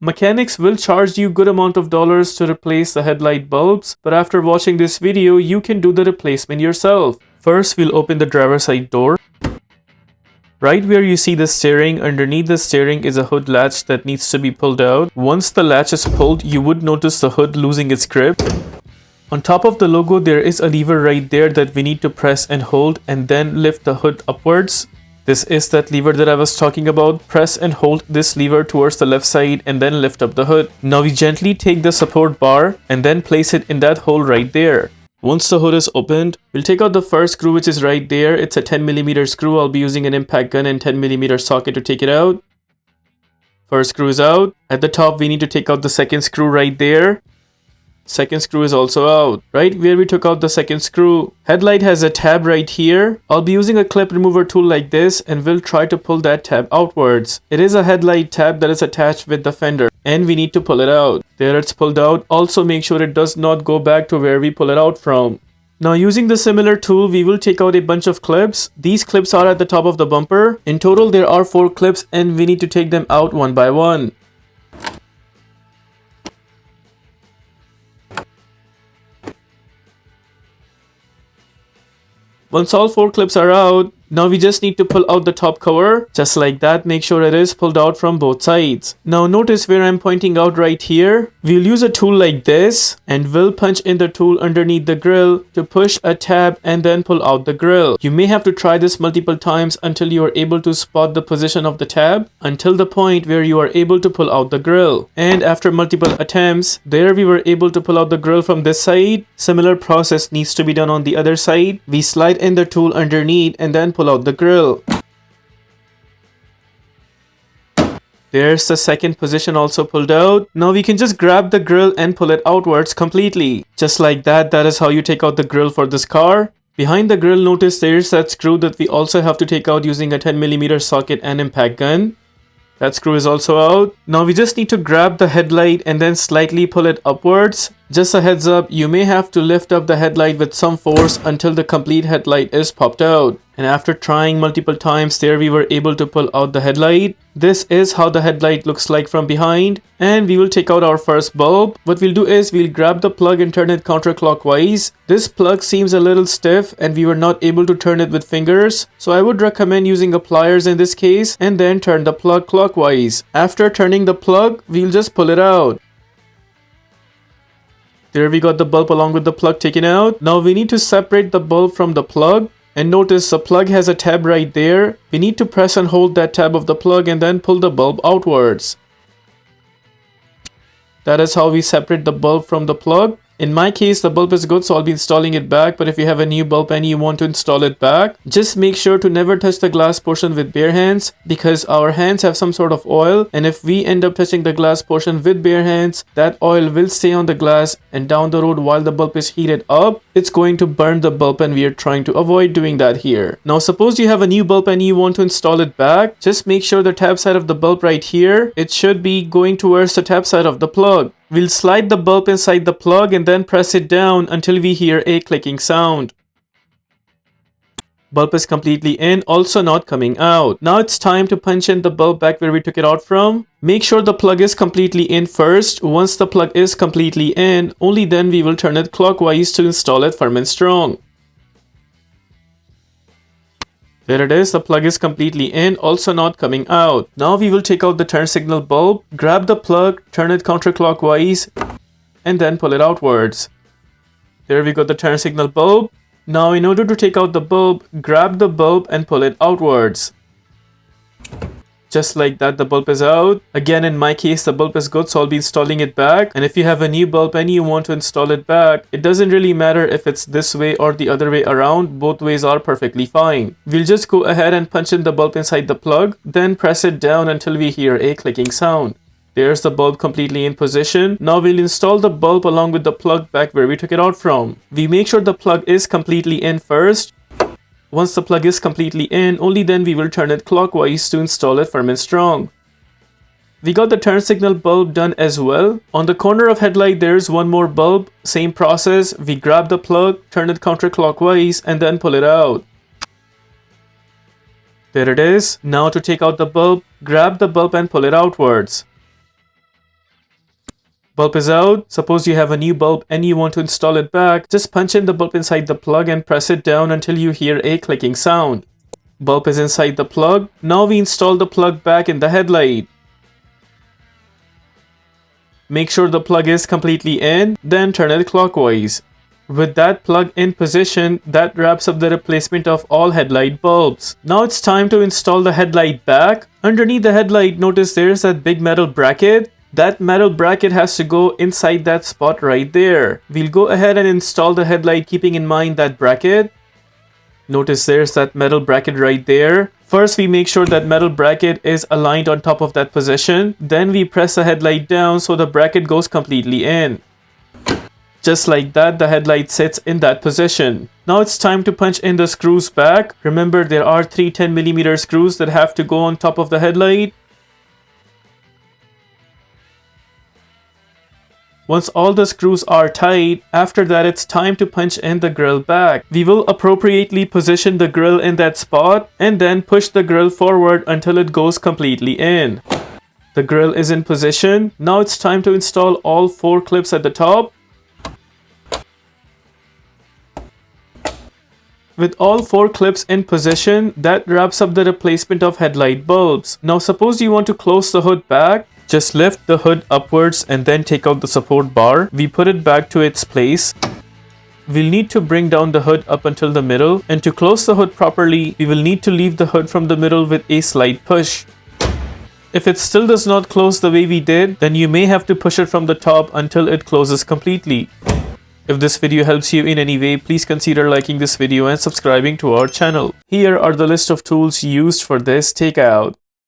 Mechanics will charge you good amount of dollars to replace the headlight bulbs, but after watching this video, you can do the replacement yourself. First, we'll open the driver's side door. Right where you see the steering, underneath the steering is a hood latch that needs to be pulled out. Once the latch is pulled, you would notice the hood losing its grip. On top of the logo, there is a lever right there that we need to press and hold and then lift the hood upwards. This is that lever that I was talking about. Press and hold this lever towards the left side and then lift up the hood. Now we gently take the support bar and then place it in that hole right there. Once the hood is opened, we'll take out the first screw which is right there. It's a 10mm screw. I'll be using an impact gun and 10mm socket to take it out. First screw is out. At the top, we need to take out the second screw right there. Second screw is also out. Right where we took out the second screw, headlight has a tab right here. I'll be using a clip remover tool like this and we'll try to pull that tab outwards. It is a headlight tab that is attached with the fender and we need to pull it out. There, it's pulled out. Also make sure it does not go back to where we pull it out from. Now using the similar tool, we will take out a bunch of clips. These clips are at the top of the bumper. In total, there are 4 clips and we need to take them out one by one. Once all 4 clips are out, now we just need to pull out the top cover, just like that. Make sure it is pulled out from both sides. Now notice where I'm pointing out right here. We'll use a tool like this and we'll punch in the tool underneath the grill to push a tab and then pull out the grill. You may have to try this multiple times until you are able to spot the position of the tab until the point where you are able to pull out the grill. And after multiple attempts, there we were able to pull out the grill from this side. Similar process needs to be done on the other side. We slide in the tool underneath and then pull out the grill. There's the second position also pulled out. Now we can just grab the grill and pull it outwards completely. Just like that. That is how you take out the grill for this car. Behind the grill, notice there's that screw that we also have to take out using a 10mm socket and impact gun. That screw is also out. Now we just need to grab the headlight and then slightly pull it upwards. Just a heads up, you may have to lift up the headlight with some force until the complete headlight is popped out. And after trying multiple times there, we were able to pull out the headlight. This is how the headlight looks like from behind. And we will take out our first bulb. What we'll do is we'll grab the plug and turn it counterclockwise. This plug seems a little stiff and we were not able to turn it with fingers. So I would recommend using a pliers in this case and then turn the plug clockwise. After turning the plug, we'll just pull it out. There we got the bulb along with the plug taken out. Now we need to separate the bulb from the plug. And notice the plug has a tab right there. We need to press and hold that tab of the plug and then pull the bulb outwards. That is how we separate the bulb from the plug. In my case, the bulb is good, so I'll be installing it back. But if you have a new bulb and you want to install it back, just make sure to never touch the glass portion with bare hands because our hands have some sort of oil. And if we end up touching the glass portion with bare hands, that oil will stay on the glass and down the road while the bulb is heated up, it's going to burn the bulb and we are trying to avoid doing that here. Now suppose you have a new bulb and you want to install it back, just make sure the tap side of the bulb right here, it should be going towards the tap side of the plug. We'll slide the bulb inside the plug and then press it down until we hear a clicking sound. Bulb is completely in, also not coming out. Now it's time to punch in the bulb back where we took it out from. Make sure the plug is completely in first. Once the plug is completely in, only then we will turn it clockwise to install it firm and strong. There it is, the plug is completely in, also not coming out. Now we will take out the turn signal bulb, grab the plug, turn it counterclockwise, and then pull it outwards. There we got the turn signal bulb. Now in order to take out the bulb, grab the bulb and pull it outwards. Just like that, the bulb is out. Again, in my case, the bulb is good, so I'll be installing it back. And if you have a new bulb and you want to install it back, it doesn't really matter if it's this way or the other way around. Both ways are perfectly fine. We'll just go ahead and punch in the bulb inside the plug, then press it down until we hear a clicking sound. There's the bulb completely in position. Now we'll install the bulb along with the plug back where we took it out from. We make sure the plug is completely in first. Once the plug is completely in, only then we will turn it clockwise to install it firm and strong. We got the turn signal bulb done as well. On the corner of headlight, there is one more bulb. Same process. We grab the plug, turn it counterclockwise, and then pull it out. There it is. Now to take out the bulb, grab the bulb and pull it outwards. Bulb is out. Suppose you have a new bulb and you want to install it back. Just punch in the bulb inside the plug and press it down until you hear a clicking sound. Bulb is inside the plug. Now we install the plug back in the headlight. Make sure the plug is completely in, then turn it clockwise. With that plug in position, that wraps up the replacement of all headlight bulbs. Now it's time to install the headlight back. Underneath the headlight, notice there's that big metal bracket. That metal bracket has to go inside that spot right there. We'll go ahead and install the headlight keeping in mind that bracket. Notice there's that metal bracket right there. First, we make sure that metal bracket is aligned on top of that position. Then we press the headlight down so the bracket goes completely in. Just like that, the headlight sits in that position. Now it's time to punch in the screws back. Remember, there are 3 10mm screws that have to go on top of the headlight. Once all the screws are tight, after that it's time to punch in the grill back. We will appropriately position the grill in that spot and then push the grill forward until it goes completely in. The grill is in position. Now it's time to install all 4 clips at the top. With all 4 clips in position, that wraps up the replacement of headlight bulbs. Now suppose you want to close the hood back. Just lift the hood upwards and then take out the support bar. We put it back to its place. We'll need to bring down the hood up until the middle. And to close the hood properly, we will need to leave the hood from the middle with a slight push. If it still does not close the way we did, then you may have to push it from the top until it closes completely. If this video helps you in any way, please consider liking this video and subscribing to our channel. Here are the list of tools used for this takeout.